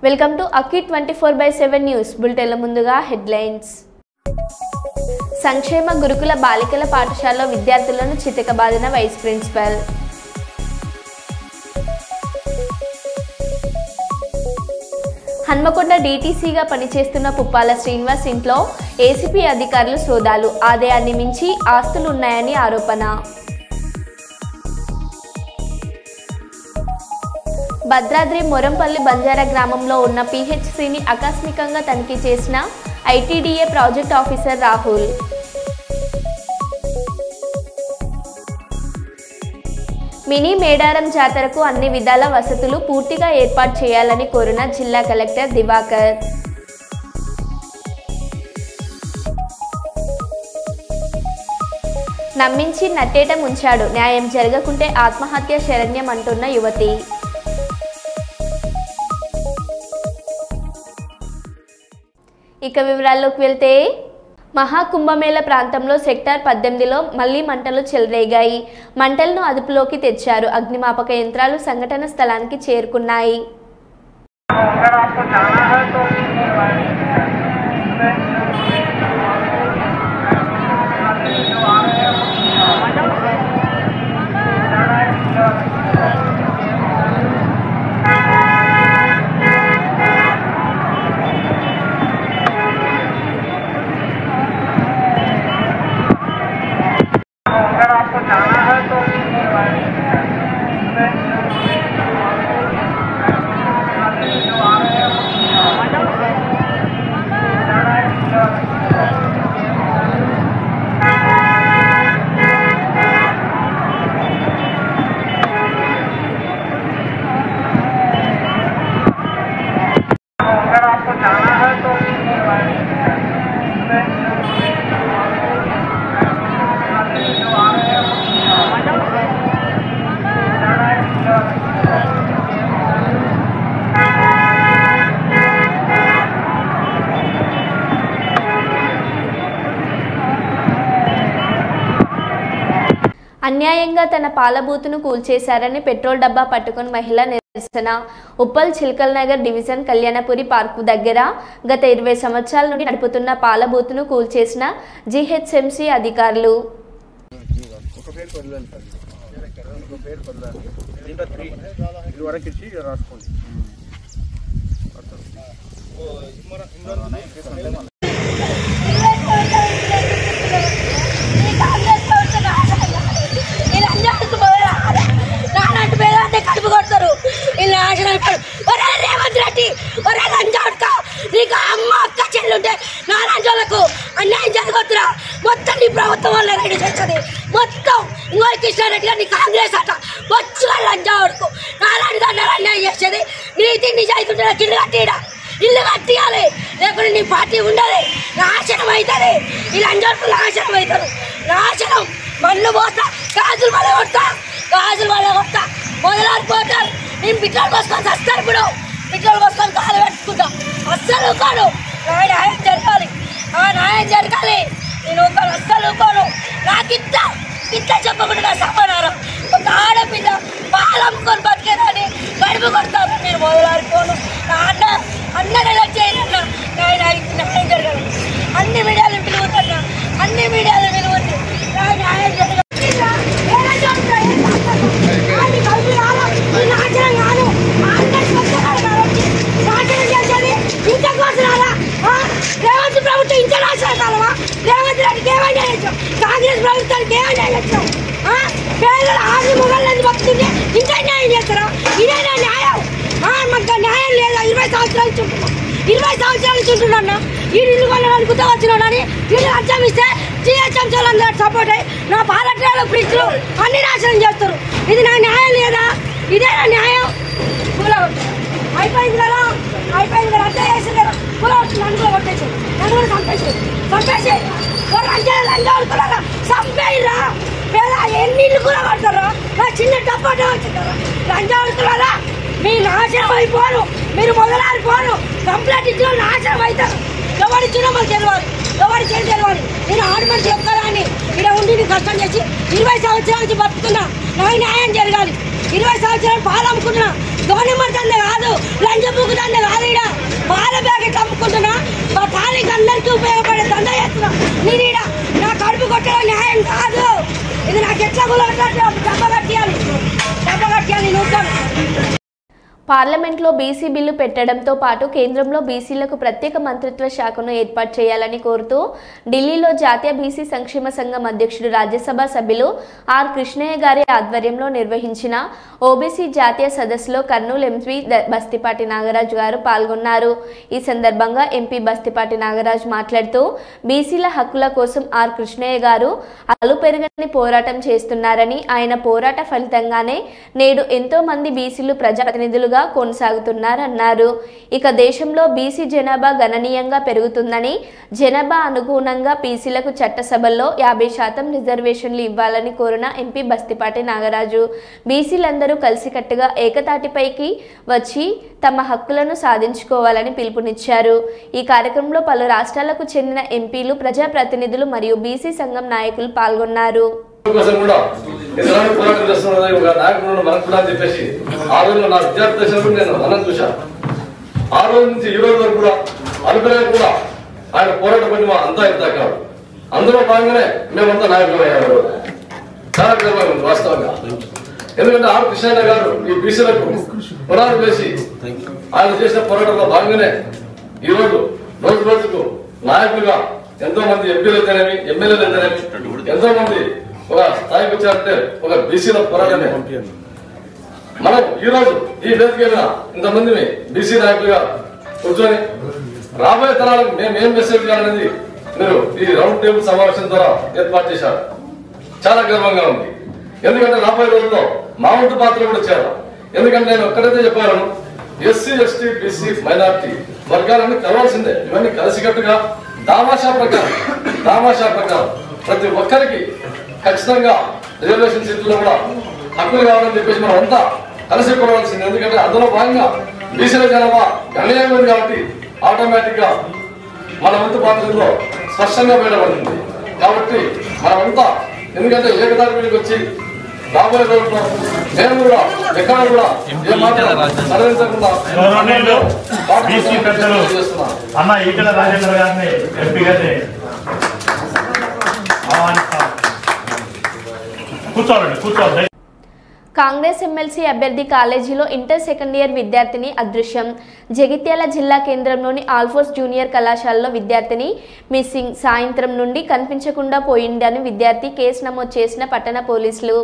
Welcome to Akki 24/7 news బులెటిన్ల ముందుగా headlines. సంక్షేమ గురుకుల బాలికల పాఠశాలలో విద్యార్థులను చితకబాదిన వైస్ ప్రిన్సిపల్. హన్మకొండ డీటీసీగా పనిచేస్తున్న పుప్పాల శ్రీనివాస్ ఇంట్లో ఏసీపీ అధికారులు సోదాలు. ఆదాయాన్ని మించి ఆస్తులున్నాయని ఆరోపణ. భద్రాద్రి మొరంపల్లి బంజారా గ్రామంలో ఉన్న పీహెచ్సీని ఆకస్మికంగా తనిఖీ చేసిన ITDA project officer Rahul. Mini Medaram జాతరకు అన్ని విధాల వసతులు పూర్తిగా ఏర్పాటు చేయాలని కోరిన జిల్లా కలెక్టర్ దివాకర్. నమ్మించి నట్టేట ముంచాడు, న్యాయం జరగకుంటే ఆత్మహత్య శరణ్యం అంటున్న యువతి. ఇక వివరాల్లోకి వెళ్తే, మహాకుంభమేళ ప్రాంతంలో సెక్టార్ 18లో మళ్లీ మంటలు చెలరేగాయి. మంటలను అదుపులోకి తెచ్చారు. అగ్నిమాపక యంత్రాలు సంఘటన స్థలానికి చేరుకున్నాయి. అన్యాయంగా తన పాలబూతును కూల్చేశారని పెట్రోల్ డబ్బా పట్టుకుని మహిళ నిరసన. ఉప్పల్ చిల్కల్ నగర్ డివిజన్ కళ్యాణపురి పార్కు దగ్గర గత 20 సంవత్సరాల నుండి నడుపుతున్న పాలబూతును కూల్చేసిన జీహెచ్ఎంసీ అధికారులు. కడుపు కొడతారు రేవంత్ రెడ్డి నీకు అమ్మ అక్క చెల్లుంటే నా రాజ్యాలకు అన్యాయం జరగొద్దురా. మొత్తం నీ ప్రభుత్వం వల్ల రెడీ చేస్తుంది. మొత్తం ఇంకో కృష్ణారెడ్డి గారు నీ కాంగ్రెస్ అట వచ్చుగా లంజావుడుకు నాలాంటి దాన్ని అన్యాయం చేసేది. నీతి నిజాయితీ ఉంటే ఇల్లు కట్టియడా, ఇల్లు కట్టియాలి. లేకుంటే నీ పార్టీ ఉండదు, నాశనం అవుతుంది. ఈ లంజావుడుకు నాశనం అవుతారు. నాశనం మన్ను పోతా, గాజులు వల్ల కొడతా, గాజులు వల్ల కొడతా, మొదలాడిపోతారు. నేను పిట్రోల్ పోసుకొని వస్తాను. ఇప్పుడు పిట్రోల్ పోసుకొని కాలు పెట్టుకుంటా. అస్సలు ఊకోను. న్యాయం జరగాలి, న్యాయం జరగాలి. నేను ఊకోను, అస్సలు ఊకోను. నాకు ఇంత చెప్పకుండా నా సమానారం. ఒక ఆడపిల్ల పాలు అమ్ముకొని బతికేదాన్ని గడుపు కొడతాను. నేను మొదలాడిపోను. నా అన్న చేయనన్నా న్యాయం జరగాలి. అన్ని మీడియాలు పిలువుతున్నా, అన్ని మీడియాలు పిలువుతుంది. న్యాయం జరగాలి. రేవంత్ ప్రభుత్వం ఇంత నాశనం కాలమా? రేవంత్ రెడ్డికి ఏమైనా చేసాం, కాంగ్రెస్ ప్రభుత్వానికి ఏమైనా చేసాం? పేదల ఆది మొగళ్ళని బతుకుంటే ఇంకా న్యాయం చేస్తారా? ఇదేనా న్యాయం? మాకు న్యాయం లేదా? 20 సంవత్సరాలు చుంటున్నాం, 20 సంవత్సరాలు చుంటున్నా. ఈ ఇల్లు కొనడానికి వచ్చినాడని ఇల్లు అర్థం ఇస్తే జిహెచ్ఎంసీ వాళ్ళందరూ సపోర్ట్ అయ్యి నా పాలట్రాలు ఫ్రిడ్జ్లు అన్ని నాశనం చేస్తారు. ఇది నా న్యాయం లేదా? ఇదేనా న్యాయం? అయిపోయింది కదా, అయిపోయింది కదా, అంతా వేసింది కదా. నన్ను కూడా కొట్టేసి, నన్ను కూడా చంపేసి లంజాడుకున్నారా, చంపేయరా. పేద ఎన్ని ఇల్లు కూడా కడతారా? నా చిన్న డబ్బా వచ్చింటారా? లంజాడుకున్నారా, మీ నాశనం అయిపోరు. మీరు మొదలాడిపోరు. కంప్లైంట్ ఇచ్చిన నాశనం అవుతారు. ఎవరు ఇచ్చినా మాకు తెలియదు. ఎవరికి ఏం తెలియాలి. నేను ఆడు మనిషి ఒక్కదాన్ని ఇక్కడ ఉండి కష్టం చేసి 20 సంవత్సరాల నుంచి బతుకుతున్నా. నాకు న్యాయం జరగాలి. 20 సంవత్సరాలు పాలు అమ్ముకుంటున్నా. గవర్నమెంట్ దండే కాదు, లంచ బుక్ దండే కాదు. ఇక్కడ పాల ప్యాకెట్ అమ్ముకుంటున్నా. మా తాళికి అందరికీ ఉపయోగపడే దండ చేస్తున్నా. నేను ఇక్కడ నా కడుపు కొట్టడం న్యాయం కాదు. ఇది నాకు ఎట్లా డబ్బ కట్టియాలి నూతను. పార్లమెంట్లో బీసీ బిల్లు పెట్టడంతో పాటు కేంద్రంలో బీసీలకు ప్రత్యేక మంత్రిత్వ శాఖను ఏర్పాటు చేయాలని కోరుతూ ఢిల్లీలో జాతీయ బీసీ సంక్షేమ సంఘం అధ్యక్షుడు రాజ్యసభ సభ్యులు ఆర్ కృష్ణయ్య గారి ఆధ్వర్యంలో నిర్వహించిన ఓబీసీ జాతీయ సదస్సులో కర్నూలు ఎంపీ బస్తిపాటి నాగరాజు గారు పాల్గొన్నారు. ఈ సందర్భంగా ఎంపీ బస్తిపాటి నాగరాజు మాట్లాడుతూ బీసీల హక్కుల కోసం ఆర్ కృష్ణయ్య గారు అలుపెరగని పోరాటం చేస్తున్నారని, ఆయన పోరాట ఫలితంగానే నేడు ఎంతో మంది బీసీలు ప్రజాప్రతినిధులుగా కొనసాగుతున్నారన్నారు. ఇక దేశంలో బీసీ జనాభా గణనీయంగా పెరుగుతుందని, జనాభా అనుగుణంగా బీసీలకు చట్టసభల్లో 50% రిజర్వేషన్లు ఇవ్వాలని కోరిన ఎంపీ బస్తిపాటి నాగరాజు బీసీలందరూ కలిసికట్టుగా ఏకతాటిపైకి వచ్చి తమ హక్కులను సాధించుకోవాలని పిలుపునిచ్చారు. ఈ కార్యక్రమంలో పలు రాష్ట్రాలకు చెందిన ఎంపీలు, ప్రజాప్రతినిధులు మరియు బీసీ సంఘం నాయకులు పాల్గొన్నారు. పోరాటం చేస్తున్నది ఒక నాయకుడు మనకు కూడా చెప్పేసి ఆ రోజుల్లో నా విద్యార్థి దశలో నేను మనం చూశాను. ఆ రోజు నుంచి ఈ రోజు వరకు కూడా అనుకునే కూడా ఆయన పోరాట పని అంతా ఇంత కాదు. అందులో భాగంగానే మేమంతా నాయకులు అయ్యారు. చాలా గర్వంగా ఉంది వాస్తవంగా. ఎందుకంటే ఆర్ కృష్ణయ్య గారు ఈ బీసీలకు పునాది వేసి ఆయన చేసిన పోరాటంలో భాగంగానే ఈ రోజు రోజు రోజుకు నాయకులుగా ఎంతో మంది ఎంపీలు అయితేనేమి, ఎమ్మెల్యేలు అయితేనేమి ఎంతో మంది ఒక స్థాయికి వచ్చారంటే ఒక బీసీల పోరాటమే. మనం ఈ రోజు ఈ వేదిక మీద ఇంతమంది బీసీ నాయకులుగా కూర్చొని రాబోయే తరాలకు మేము ఏం మెసేజ్ కావాలనేది మీరు ఈ రౌండ్ టేబుల్ సమావేశం ద్వారా ఏర్పాటు చేశారు. చాలా గర్వంగా ఉంది. ఎందుకంటే రాబోయే రోజుల్లో మా వంతు పాత్ర కూడా చేయాలి. ఎందుకంటే నేను ఒక్కడైతే చెప్పాను, ఎస్సీ, ఎస్టీ, బీసీ, మైనార్టీ వర్గాలన్నీ కలవాల్సిందే. ఇవన్నీ కలిసికట్టుగా దామాషా ప్రకారం ప్రతి ఒక్కరికి ఖచ్చితంగా రిజర్వేషన్ సీట్లలో కూడా హక్కులు కావాలని చెప్పేసి మనం అంతా కలిసి కొనవలసింది. ఎందుకంటే అందులో భాగంగా బీసీల జనాభా గణనీయంగా ఉంది కాబట్టి ఆటోమేటిక్ గా మన వంతు పాత్రలో స్పష్టంగా బయటపడుతుంది. కాబట్టి మనమంతా ఎందుకంటే ఏకదారి మీదకి వచ్చి రాబోయే రోజుల్లో నేను కూడా ఎక్కడ కూడా సర్వించకుండా కాంగ్రెస్ ఎమ్మెల్సీ అభ్యర్థి కాలేజీలో ఇంటర్ సెకండ్ ఇయర్ విద్యార్థిని అదృశ్యం. జగిత్యాల జిల్లా కేంద్రంలోని ఆల్ఫోర్స్ జూనియర్ కళాశాలలో విద్యార్థిని మిస్సింగ్. సాయంత్రం నుండి కనిపించకుండా పోయిందని విద్యార్థి కేసు నమోదు చేసిన పట్టణ పోలీసులు.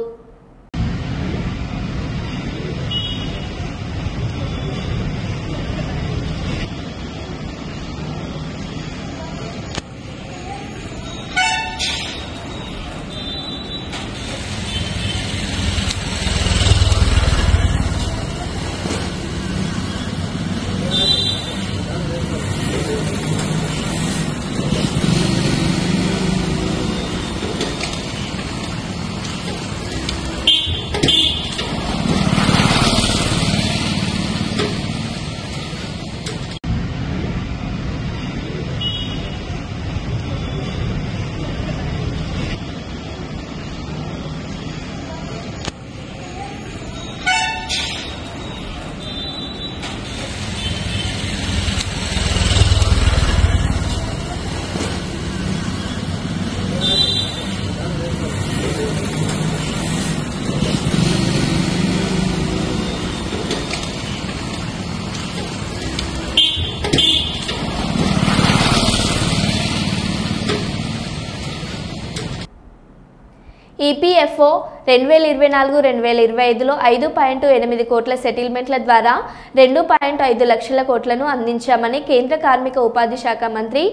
ఈపీఎఫ్ఓ 2024-2025లో 5.8 కోట్ల సెటిల్మెంట్ల ద్వారా 2.5 లక్షల కోట్లను అందించామని కేంద్ర కార్మిక ఉపాధి శాఖ మంత్రి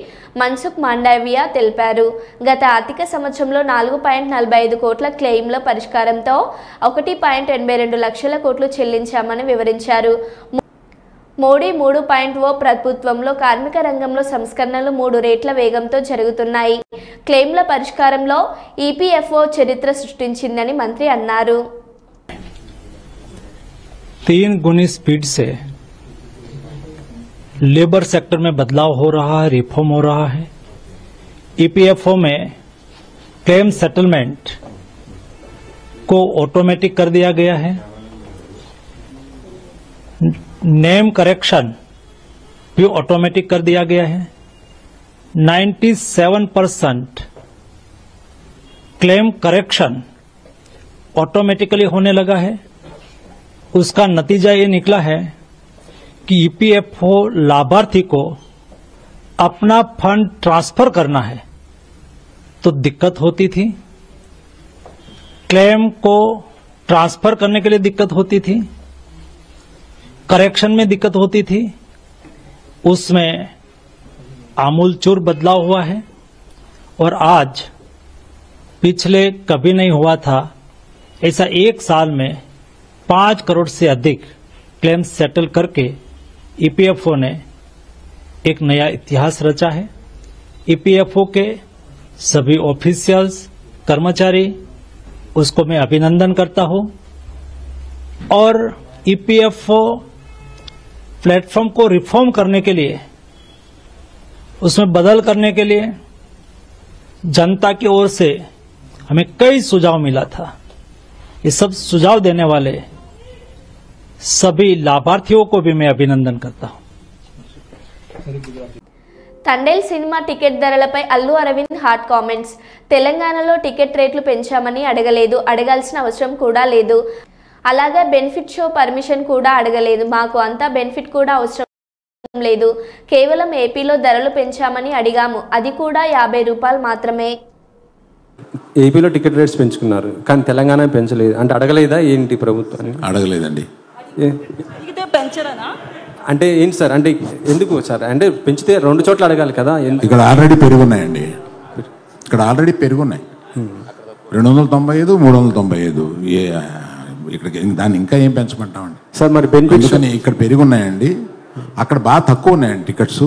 మన్సుఖ్ మాండవియా తెలిపారు. గత ఆర్థిక సంవత్సరంలో 4.45 కోట్ల క్లెయిమ్ల పరిష్కారంతో 1.82 లక్షల కోట్లు చెల్లించామని వివరించారు. మోడీ 3.0 ప్రభుత్వంలో కార్మిక రంగంలో సంస్కరణలు 3 రేట్ల వేగంతో జరుగుతున్నాయి. క్లెయిమ్ల పరిష్కారంలో ఈపీఎఫ్ఓ చరిత్ర సృష్టించిందని మంత్రి అన్నారు. 3 गुनी स्पीड से लेबर सेक्टर में बदलाव हो रहा है, रिफॉर्म हो रहा है. ईपीएफओ में क्लेम सेटलमेंट को ऑटोमेटिक कर दिया गया है। नेम करेक्शन भी ऑटोमेटिक कर दिया गया है। 97% क्लेम करेक्शन ऑटोमेटिकली होने लगा है। उसका नतीजा ये निकला है कि ईपीएफओ लाभार्थी को अपना फंड ट्रांसफर करना है तो दिक्कत होती थी, क्लेम को ट्रांसफर करने के लिए दिक्कत होती थी, करेक्शन में दिक्कत होती थी। उसमें आमूलचूर बदलाव हुआ है और आज पिछले कभी नहीं हुआ था ऐसा एक साल में 5 करोड़ से अधिक क्लेम सेटल करके ईपीएफओ ने एक नया इतिहास रचा है। ईपीएफओ के सभी ऑफिशियल्स, कर्मचारी, उसको मैं अभिनंदन करता हूं और ईपीएफओ प्लेटफॉर्म को रिफॉर्म करने के लिए, उसमें बदल करने के लिए जनता की ओर से हमें कई सुझाव मिला था। ये सब सुझाव देने वाले सभी लाभार्थियों को भी मैं अभिनंदन करता हूं। తండేల్ సినిమా టికెట్ ధరలపై అల్లు అరవింద్ హాట్ కామెంట్స్. తెలంగాణలో టికెట్ రేట్లు పెంచామని అడగలేదు, అడగాల్సిన అవసరం కూడా లేదు. అలాగే బెనిఫిట్ షో పర్మిషన్ కూడా అడగలేదు. మాకు అంతా బెనిఫిట్ కూడా అవసరం లేదు. కేవలం ఏపీలో ధరలు పెంచామని అడిగాము, అది కూడా 50 రూపాయలు మాత్రమే. ఏపీలో టికెట్ రేట్స్ పెంచుకున్నారు కానీ తెలంగాణ పెంచలేదు అంటే అడగలేదా ఏంటి ప్రభుత్వాన్ని? అడగలేదండి. అంటే ఏంటి సార్, అంటే ఎందుకు సార్, అంటే పెంచితే 2 చోట్ల అడగాలి కదా. ఇక్కడ ఆల్రెడీ పెరుగున్నాయండి, ఇక్కడ ఆల్రెడీ పెరుగున్నాయి 295, 395. ఇక్కడికి దాన్ని ఇంకా ఏం పెంచమంటామండి సార్? మరి బెనిఫిట్స్ ఇక్కడ పెరుగున్నాయండి, అక్కడ బాగా తక్కువ ఉన్నాయండి టికెట్స్.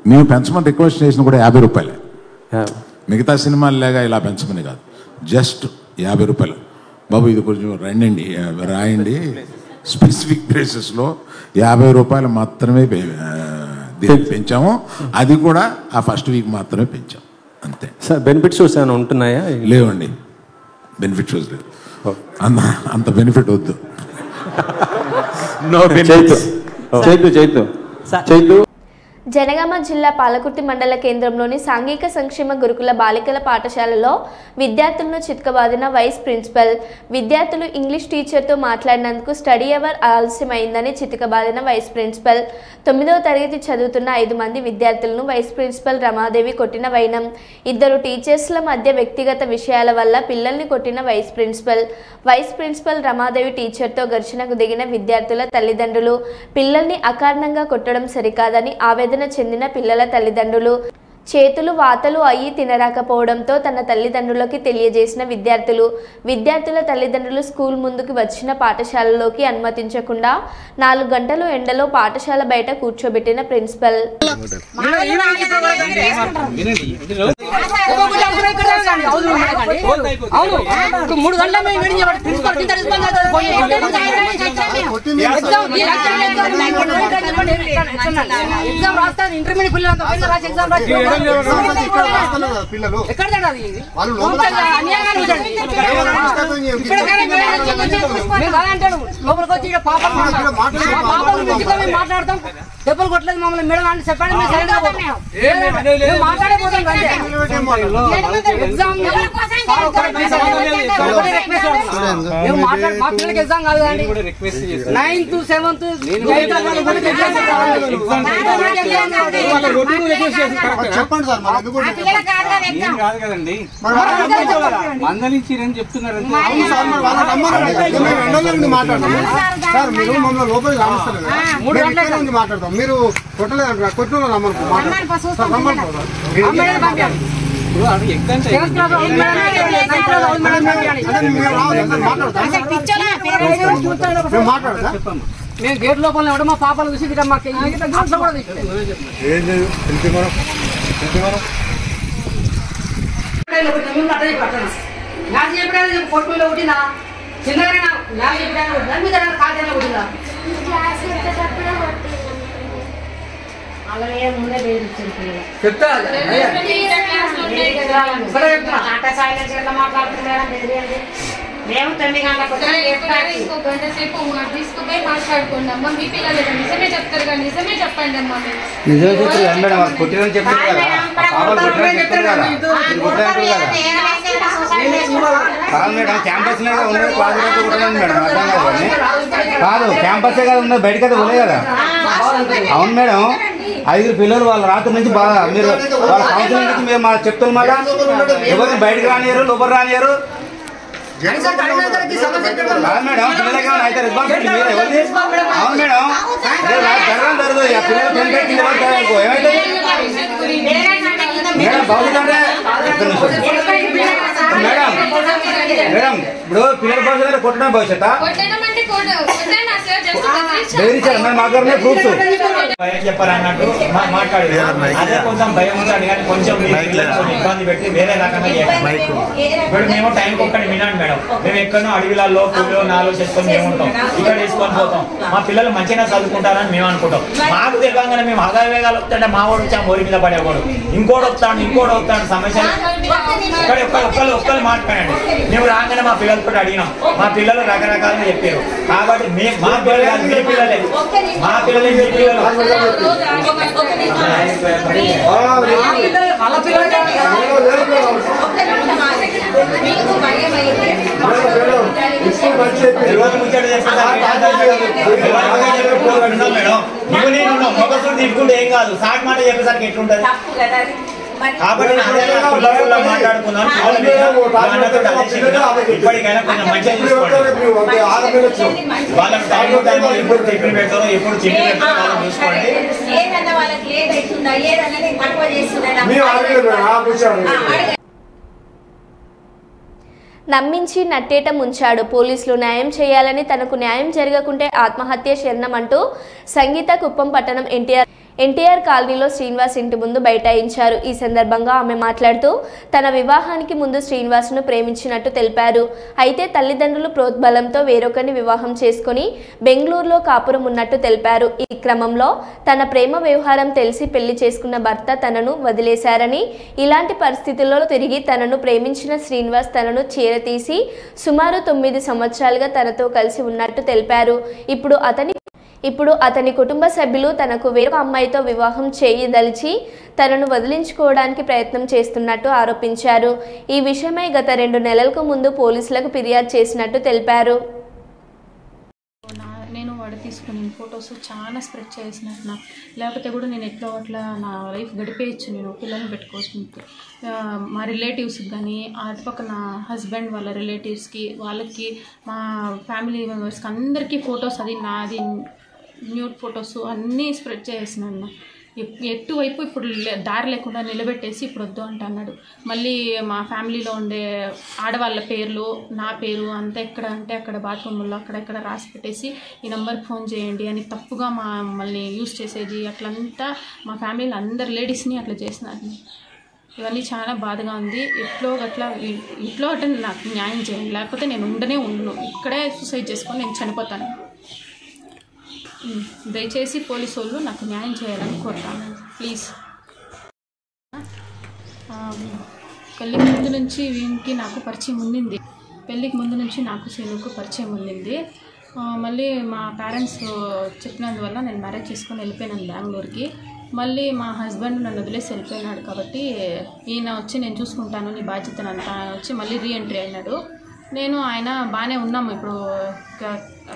మేము పెంచమని రిక్వెస్ట్ చేసిన కూడా 50 రూపాయలే. మిగతా సినిమాలు లేగా ఇలా పెంచమని కాదు, జస్ట్ 50 రూపాయలు. బాబు ఇది కొంచెం రండి రాయండి, స్పెసిఫిక్ ప్లేసెస్లో 50 రూపాయలు మాత్రమే పెంచాము, అది కూడా ఆ ఫస్ట్ వీక్ మాత్రమే పెంచాం అంతే. సార్ బెనిఫిట్ షోస్ ఏమైనా ఉంటున్నాయా? లేవండి, బెనిఫిట్ షోస్ లేదు, అంత బెనిఫిట్ వద్దు. జనగామ జిల్లా పాలకుర్తి మండల కేంద్రంలోని సాంఘిక సంక్షేమ గురుకుల బాలికల పాఠశాలలో విద్యార్థులను చితకబాదిన వైస్ ప్రిన్సిపల్. విద్యార్థులు ఇంగ్లీష్ టీచర్తో మాట్లాడినందుకు స్టడీ అవర్ ఆలస్యమైందని చితకబాదిన వైస్ ప్రిన్సిపల్. 9వ తరగతి చదువుతున్న 5 మంది విద్యార్థులను వైస్ ప్రిన్సిపల్ రమాదేవి కొట్టిన వైనం. 2 టీచర్స్ల మధ్య వ్యక్తిగత విషయాల వల్ల పిల్లల్ని కొట్టిన vice principal. Vice principal Ramadevi టీచర్తో ఘర్షణకు దిగిన విద్యార్థుల తల్లిదండ్రులు. పిల్లల్ని అకారణంగా కొట్టడం సరికాదని ఆవేదన చెందిన పిల్లల తల్లిదండ్రులు. చేతులు వాతలు అయ్యి తినరాకపోవడంతో తన తల్లిదండ్రులకి తెలియజేసిన విద్యార్థుల తల్లిదండ్రులు స్కూల్ ముందుకు వచ్చిన పాఠశాలలోకి అనుమతించకుండా 4 గంటలు ఎండలో పాఠశాల బయట కూర్చోబెట్టిన ప్రిన్సిపల్. పిల్లలు మాట్లాడతాం, దెబ్బలు కొట్టలేదు మమ్మల్ని మేడం అని చెప్పండి. మా పిల్లలకి ఎగ్జామ్ కాదు కదండి, 9th 7th చెప్పండి సార్. కాదు కదండి, మందలించిరని చెప్తున్నారు మాట్లాడతాం సార్. మీరు మమ్మల్ని లోపలికి రామస్తారు కదా, 3 గంటల నుంచి మాట్లాడతాం. మీరు కొట్టలేదు, కొట్టిన మాట్లాడతా. మేము గేట్ లోపల మా పాపలు చూసి మాకు కొట్టులో కొట్టినా చిన్నగా కాదు కొట్టిందా మేము 9 గంటలకు ఇంకో గంట సేపు తీసుకుపోయి మాట్లాడుకోండి అమ్మా. మీ పిల్లలు నిజమే చెప్తారు కదా, నిజమే చెప్పండి అమ్మా. క్యాంపస్ కాదు, క్యాంపస్ కదా ఉన్నది, బయటకైతే పోలే కదా. అవును మేడం, 5 పిల్లలు వాళ్ళ రాత్రి నుంచి బాగా మీరు వాళ్ళ కౌన్సిలింగ్ నుంచి మేము చెప్తాం మాట. ఎవరిని బయటకు రానియరు, లోపల రానియరు మేడం. పిల్లలకి అయితే రెస్పాన్సిబిలిటీ మీరు ఎవరిది? అవును మేడం, జరగడం జరగదు. పిల్లలు ఏమైతే మేడం భవిష్యత్ అంటే మేడం మేడం ఇప్పుడు పిల్లల భవిష్యత్ కొట్టడం భవిష్యత్ చెప్పాలన్నట్టు మాట్లాడేది. అదే కొంచెం భయం ఉంటాడు కానీ కొంచెం ఇబ్బంది పెట్టి వేరే రకంగా ఇప్పుడు మేము టైంకి ఒక్కటి వినండి మేడం. మేము ఎక్కడో అడవిలలో పుల్లో నాలో చేసుకొని మేము ఉంటాం, ఇక్కడ తీసుకొని పోతాం. మా పిల్లలు మంచిగా చదువుకుంటారని మేము అనుకుంటాం. మాకు తెలియగానే మేము ఆదాయవేగాలు వస్తుంటే మా వాడు వచ్చా మోరి మీద పడేవాడు, ఇంకోటి వస్తాడు సమస్య ఇక్కడ ఒక్కరు మాట్లాడండి. మేము రాగానే మా పిల్లలతో అడిగినాం, మా పిల్లలు రకరకాలుగా చెప్పారు. కాబట్టి మా పిల్లలు కాదు, మీ పిల్లలే, మా పిల్లలే మీ పిల్లలు. మేడం నేను మొగసుడు తిప్పుకుంటే ఏం కాదు, సాటి మాట చెప్పేసరికి ఎట్లుంటది. కాబట్టి మాట్లాడుకున్నాను. ఇప్పటికైనా కొంచెం మంచిగా చూసుకోండి. వాళ్ళకి టైం ఎప్పుడు టిఫిన్ పెడతారో ఎప్పుడు చికెన్ పెడతారో చూసుకోండి. నమ్మించి నట్టేట ముంచాడు. పోలీసులు న్యాయం చేయాలని, తనకు న్యాయం జరగకుంటే ఆత్మహత్య శరణమంటూ సంగీత కుప్పం పట్టణం ఎన్టీఆర్ కాలనీలో శ్రీనివాస్ ఇంటి ముందు బైఠాయించారు. ఈ సందర్భంగా ఆమె మాట్లాడుతూ తన వివాహానికి ముందు శ్రీనివాస్ను ప్రేమించినట్టు తెలిపారు. అయితే తల్లిదండ్రులు ప్రోద్బలంతో వేరొకరిని వివాహం చేసుకుని బెంగళూరులో కాపురం ఉన్నట్టు తెలిపారు. ఈ క్రమంలో తన ప్రేమ వ్యవహారం తెలిసి పెళ్లి చేసుకున్న భర్త తనను వదిలేశారని, ఇలాంటి పరిస్థితుల్లో తిరిగి తనను ప్రేమించిన శ్రీనివాస్ తనను చీరతీసి సుమారు 9 సంవత్సరాలుగా తనతో కలిసి ఉన్నట్టు తెలిపారు. ఇప్పుడు అతని కుటుంబ సభ్యులు తనకు వేరొక అమ్మాయితో వివాహం చేయదలిచి తనను వదిలించుకోవడానికి ప్రయత్నం చేస్తున్నట్టు ఆరోపించారు. ఈ విషయమై గత 2 నెలలకు ముందు పోలీసులకు ఫిర్యాదు చేసినట్టు తెలిపారు. నేను వాడు తీసుకుని ఫొటోస్ చాలా స్ప్రెడ్ చేసినట్టు, లేకపోతే కూడా నేను ఎట్లా అట్లా నా లైఫ్ గడిపేయచ్చు, నేను పిల్లల్ని పెట్టుకోవచ్చు. మా రిలేటివ్స్కి కానీ అటుపక్క నా హస్బెండ్ వాళ్ళ రిలేటివ్స్కి, వాళ్ళకి, మా ఫ్యామిలీ మెంబర్స్కి అందరికీ ఫొటోస్ నాది న్యూడ్ ఫొటోస్ అన్నీ స్ప్రెడ్ చేసినాను. ఎటువైపు ఇప్పుడు దారి లేకుండా నిలబెట్టేసి ఇప్పుడు వద్దు అంటున్నాడు. మళ్ళీ మా ఫ్యామిలీలో ఉండే ఆడవాళ్ళ పేర్లు, నా పేరు అంతా ఎక్కడ అంటే అక్కడ బాత్రూంలో అక్కడెక్కడ రాసి పెట్టేసి ఈ నెంబర్కి ఫోన్ చేయండి అని తప్పుగా మమ్మల్ని యూజ్ చేసేది. అట్లంతా మా ఫ్యామిలీలో అందరు లేడీస్ని అట్లా చేసినారు. ఇవన్నీ చాలా బాధగా ఉంది. ఇట్లో అట్లా నాకు న్యాయం చేయండి, లేకపోతే నేను ఉండను, ఇక్కడే సూసైడ్ చేసుకొని నేను చనిపోతాను. దయచేసి పోలీసు వాళ్ళు నాకు న్యాయం చేయాలని కోరుతాను, ప్లీజ్. పెళ్ళికి ముందు నుంచి వీనికి నాకు పరిచయం ఉండింది. శీనుకు పరిచయం ఉండింది. మళ్ళీ మా పేరెంట్స్ చెప్పినందువల్ల నేను మ్యారేజ్ చేసుకొని వెళ్ళిపోయినాను బెంగళూరుకి. మళ్ళీ మా హస్బెండ్ నన్ను వదిలేసి వెళ్ళిపోయినాడు. కాబట్టి ఈయన వచ్చి నేను చూసుకుంటాను, నీ బాధ్యతనంతా వచ్చి మళ్ళీ రీఎంట్రీ అయినాడు. నేను ఆయన బాగానే ఉన్నాము. ఇప్పుడు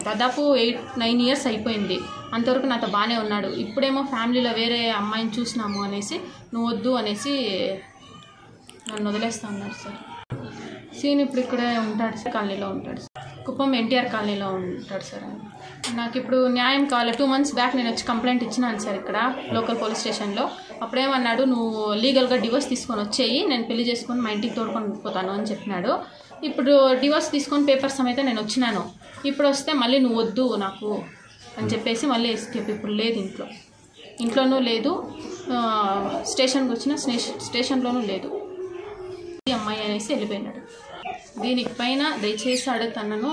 దాదాపు 8-9 ఇయర్స్ అయిపోయింది. అంతవరకు నాతో బాగానే ఉన్నాడు. ఇప్పుడేమో ఫ్యామిలీలో వేరే అమ్మాయిని చూసినాము అనేసి నువ్వు వద్దు అనేసి నన్ను వదిలేస్తా ఉన్నారు సార్. సీన్ ఇప్పుడు ఇక్కడే ఉంటాడు సార్, కాలనీలో ఉంటాడు సార్, కుప్పం ఎన్టీఆర్ కాలనీలో ఉంటాడు సార్. నాకు ఇప్పుడు న్యాయం కావాలి. 2 months బ్యాక్ నేను వచ్చి కంప్లైంట్ ఇచ్చినాను సార్ ఇక్కడ లోకల్ పోలీస్ స్టేషన్లో. అప్పుడేమన్నాడు, నువ్వు లీగల్గా డివోర్స్ తీసుకొని వచ్చేయి, నేను పెళ్లి చేసుకొని మా ఇంటికి తోడుకొని పోతాను అని చెప్పినాడు. ఇప్పుడు డివోర్స్ తీసుకొని పేపర్స్ అయితే నేను వచ్చినాను. ఇప్పుడు వస్తే మళ్ళీ నువ్వు వద్దు నాకు అని చెప్పేసి మళ్ళీ ఎస్కేప్. ఇప్పుడు లేదు, ఇంట్లోనూ లేదు, స్టేషన్కి వచ్చిన స్టేషన్లోనూ లేదు. ఈ అమ్మాయి అనేసి వెళ్ళిపోయినాడు. దీనిపైన దయచేసి అడుగుతాను,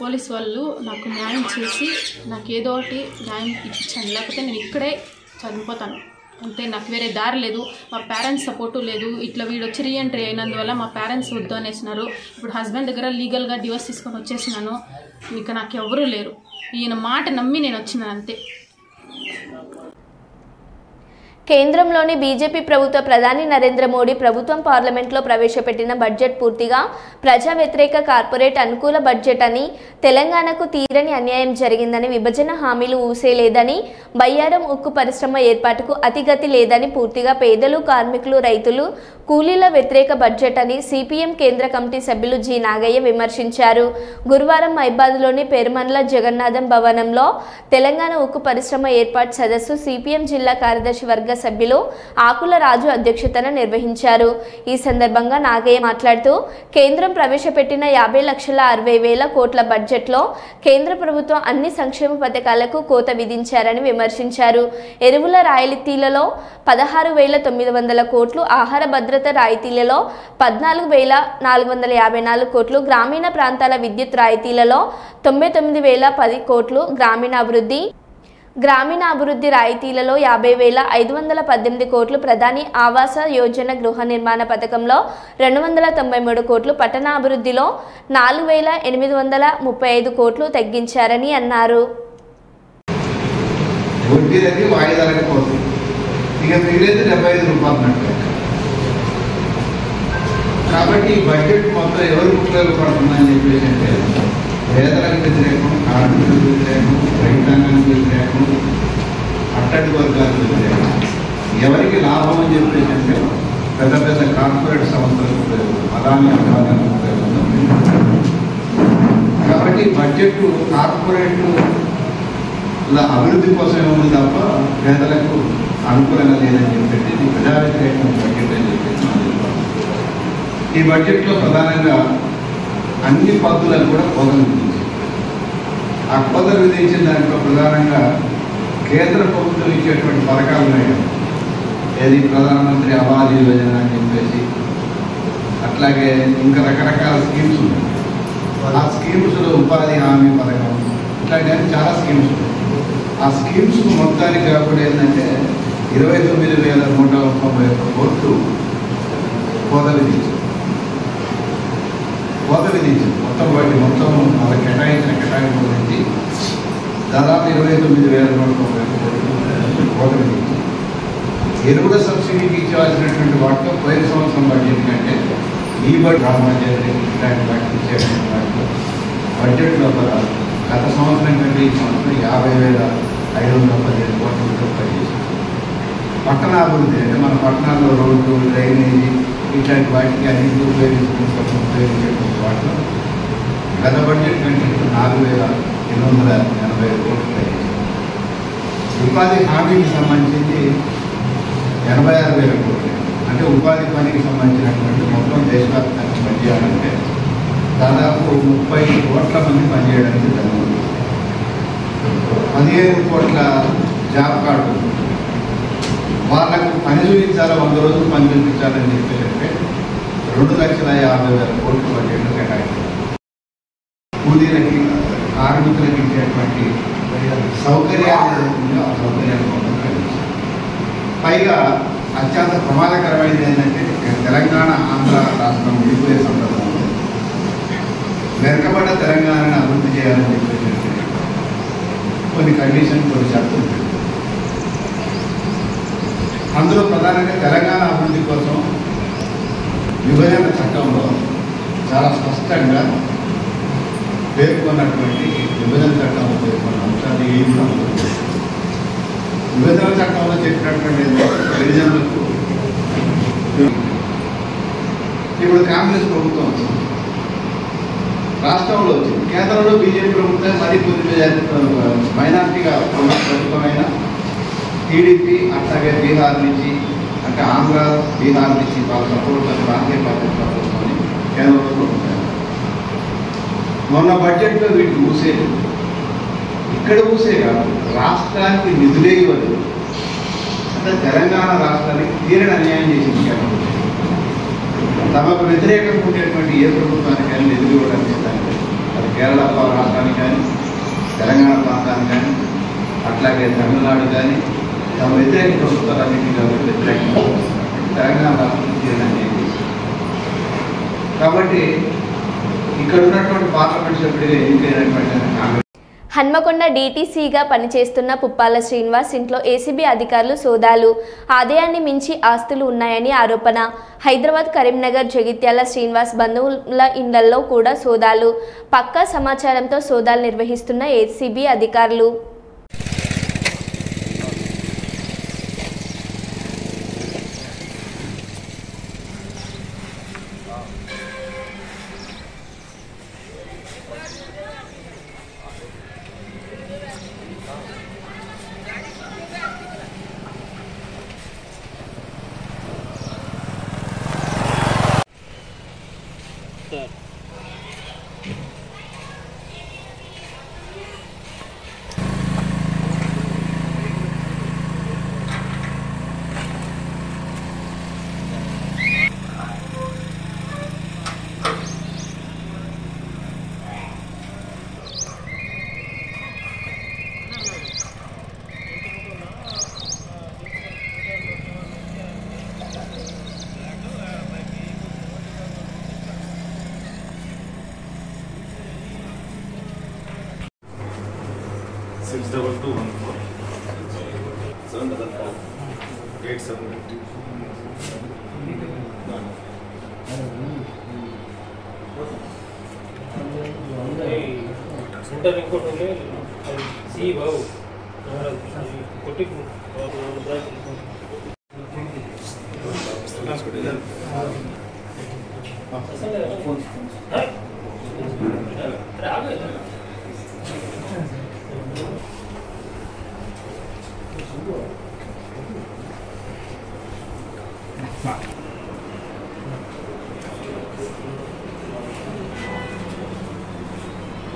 పోలీస్ వాళ్ళు నాకు న్యాయం చేసి నాకు ఏదో ఒకటి న్యాయం ఇప్పించండి, లేకపోతే నేను ఇక్కడే చనిపోతాను. అంతే, నాకు వేరే దారి లేదు. మా పేరెంట్స్ సపోర్టు లేదు. ఇట్లా వీడు వచ్చి రీఎంట్రీ అయినందువల్ల మా పేరెంట్స్ వద్దు అనేసినారు. ఇప్పుడు హస్బెండ్ దగ్గర లీగల్గా డివోర్స్ తీసుకొని వచ్చేసినాను. ఇంకా నాకు ఎవరూ లేరు. ఈయన మాట నమ్మి నేను వచ్చినాను అంతే. కేంద్రంలోని బీజేపీ ప్రభుత్వ ప్రధాని నరేంద్ర మోడీ ప్రభుత్వం పార్లమెంట్లో ప్రవేశపెట్టిన బడ్జెట్ పూర్తిగా ప్రజా వ్యతిరేక కార్పొరేట్ అనుకూల బడ్జెట్ అని, తెలంగాణకు తీరని అన్యాయం జరిగిందని, విభజన హామీలు ఊసేలేదని, బయ్యారం ఉక్కు పరిశ్రమ ఏర్పాటుకు అతిగతి లేదని, పూర్తిగా పేదలు, కార్మికులు, రైతులు, కూలీల వ్యతిరేక బడ్జెట్ అని సిపిఎం కేంద్ర కమిటీ సభ్యులు జి నాగయ్య విమర్శించారు. గురువారం మైబాద్లోని పెరుమన్ల జగన్నాథం భవనంలో తెలంగాణ ఉక్కు పరిశ్రమ ఏర్పాటు సదస్సు సిపిఎం జిల్లా కార్యదర్శి వర్గ సభ్యులు ఆకుల రాజు అధ్యక్షతన నిర్వహించారు. ఈ సందర్భంగా నాగయ్య మాట్లాడుతూ కేంద్రం ప్రవేశపెట్టిన 50,60,000 కోట్ల బడ్జెట్లో కేంద్ర ప్రభుత్వం అన్ని సంక్షేమ పథకాలకు కోత విధించారని విమర్శించారు. ఎరువుల రాయితీలలో 16,900 కోట్లు, ఆహార భద్రత రాయితీలలో 14,454 కోట్లు, గ్రామీణ ప్రాంతాల విద్యుత్ రాయితీలలో 99,010 కోట్లు, గ్రామీణాభివృద్ధి రాయితీలలో 50,518 కోట్లు, ప్రధాని ఆవాస యోజన గృహ నిర్మాణ పథకంలో 293 కోట్లు, పట్టణాభివృద్ధిలో 4,835 కోట్లు తగ్గించారని అన్నారు. కాబట్టి ఈ బడ్జెట్ మొత్తం ఎవరికి ఉపయోగపడుతుందని చెప్పేసి అంటే పేదలకు వ్యతిరేకం, కార్మికులకు వ్యతిరేకం, రైతాంగానికి వ్యతిరేకం, అట్టడి వర్గాలకు వ్యతిరేకం. ఎవరికి లాభం అని చెప్పేసి అంటే పెద్ద పెద్ద కార్పొరేట్ సంస్థలకు ఉపయోగం, అదాని అభివృద్ధికి ఉపయోగం. కాబట్టి బడ్జెట్ కార్పొరేట్ అభివృద్ధి కోసమే ఉంది తప్ప పేదలకు అనుకూలంగా లేదని చెప్పేసి ఇది ప్రజా వ్యతిరేకం బడ్జెట్ అని చెప్పేసి ఈ బడ్జెట్లో ప్రధానంగా అన్ని పద్ధతులకు కూడా కోతలు విధించారు. ఆ కోతలు విధించిన దాంట్లో ప్రధానంగా కేంద్ర ప్రభుత్వం ఇచ్చేటువంటి పథకాలు ఉన్నాయి. ఏది ప్రధానమంత్రి ఆవాస్ యోజన అని చెప్పేసి, అట్లాగే ఇంకా రకరకాల స్కీమ్స్ ఉన్నాయి. ఆ స్కీమ్స్లో ఉపాధి హామీ పథకం, ఇట్లాంటి చాలా స్కీమ్స్ ఉన్నాయి. ఆ స్కీమ్స్ మొత్తానికి కాకుండా ఏంటంటే 29,131 కోట్లు కోత విధించారు. మొత్తం వాటి మొత్తం వాళ్ళకి కేటాయించిన కేటాయింపు నుంచి దాదాపు 29,131 కోట్లు కోత విధించారు. ఎరువుల సబ్సిడీకి ఇచ్చేవాల్సినటువంటి వాటితో పోయిన సంవత్సరం బడ్జెట్ కంటే ఈ బడ్జెట్ ఇట్లాంటి వాటికి ఇచ్చేటువంటి వాటితో బడ్జెట్ లోపల గత సంవత్సరం కంటే ఈ సంవత్సరం 50,515 కోట్ల రూపాయలు పనిచేశారు. పట్టణాభివృద్ధి అంటే మన పట్టణాల్లో రోడ్లు, డ్రైనేజీ ఇట్లాంటి వాటికి అన్నింటినీ ఉపయోగించేటువంటి వాటిలో గత బడ్జెట్ కంటే 4,880 కోట్లు పనిచేశారు. ఉపాధి హామీకి సంబంధించి 86,000 కోట్లు, అంటే ఉపాధి పనికి సంబంధించినటువంటి మొత్తం దేశవ్యాప్తంగా పనిచేయాలంటే దాదాపు 30 కోట్ల మంది పనిచేయడానికి జరుగుతుంది. 15 కోట్ల జాబ్ కార్డు వాళ్ళకు పని చూపించాలా, 100 రోజులు పని చూపించాలని చెప్పేటంటే 2,50,000 కోట్లు బడ్జెట్లు కేటాయించారు. కూలీలకి, కార్మికులకి ఇచ్చేటువంటి సౌకర్యాలు ఆ సౌకర్యాలు పైగా అత్యంత ప్రమాదకరమైనది ఏంటంటే తెలంగాణ ఆంధ్ర రాష్ట్రం విడిపోయే సందర్భంలో వెనకబడ్డ తెలంగాణను అభివృద్ధి చేయాలని చెప్పేసి కొన్ని కండిషన్, కొన్ని షరతులు ఉంటాయి. అందులో ప్రధానంగా తెలంగాణ అభివృద్ధి కోసం విభజన చట్టంలో చాలా స్పష్టంగా పేర్కొన్నటువంటి విభజన చట్టంలో పేర్కొన్న అంశాలు ఏవి కూడా విభజన చట్టంలో చెప్పినటువంటి గిరిజనులకు ఇప్పుడు కాంగ్రెస్ ప్రభుత్వం వచ్చింది, రాష్ట్రంలో వచ్చింది, కేంద్రంలో బీజేపీ ప్రభుత్వం మరీ కొద్ది మైనార్టీగా ప్రభుత్వమైన టీడీపీ, అట్లాగే బీహార్ నుంచి, అంటే ఆంధ్ర బీహార్ నుంచి వాళ్ళ సపోర్ట్ ప్రాంతీయ పార్టీ ప్రభుత్వం కేంద్రంలో ప్రభుత్వం. మొన్న బడ్జెట్లో వీటికి ఊసేది ఇక్కడ ఊసే కాదు, రాష్ట్రానికి నిధులే ఇవ్వదు. అంటే తెలంగాణ రాష్ట్రానికి తీరని అన్యాయం చేసింది కేంద్రం. తమకు వ్యతిరేకంగా ఉండేటువంటి ఏ ప్రభుత్వానికి కానీ నిధులు ఇవ్వడానికి ఇస్తాను, అది కేరళ రాష్ట్రానికి కానీ, తెలంగాణ ప్రాంతానికి కానీ, అట్లాగే తమిళనాడు కానీ, తమ వ్యతిరేక ప్రభుత్వాలన్నింటినీ కాబట్టి వ్యతిరేకంగా తెలంగాణ అభివృద్ధి చేయాలని చెప్పేసి. కాబట్టి ఇక్కడ ఉన్నటువంటి పార్లమెంట్ సభ్యుడిగా ఎన్నికైనటువంటి కాంగ్రెస్ హన్మకొండ డీటీసీగా పనిచేస్తున్న పుప్పాల శ్రీనివాస్ ఇంట్లో ఏసీబీ అధికారులు సోదాలు. ఆదాయాన్ని మించి ఆస్తులు ఉన్నాయని ఆరోపణ. హైదరాబాద్, కరీంనగర్, జగిత్యాల శ్రీనివాస్ బంధువుల ఇళ్లలో కూడా సోదాలు. పక్కా సమాచారంతో సోదాలు నిర్వహిస్తున్న ఏసీబీ అధికారులు.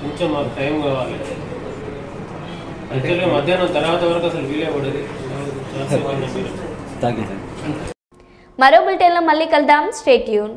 కొంచెం మాకు టైం కావాలి. యాక్చువల్గా మధ్యాహ్నం తర్వాత వరకు అసలు వీలే పడేది. మరో బులెటిన్లో మళ్ళీ కలుద్దాం. Stay tune.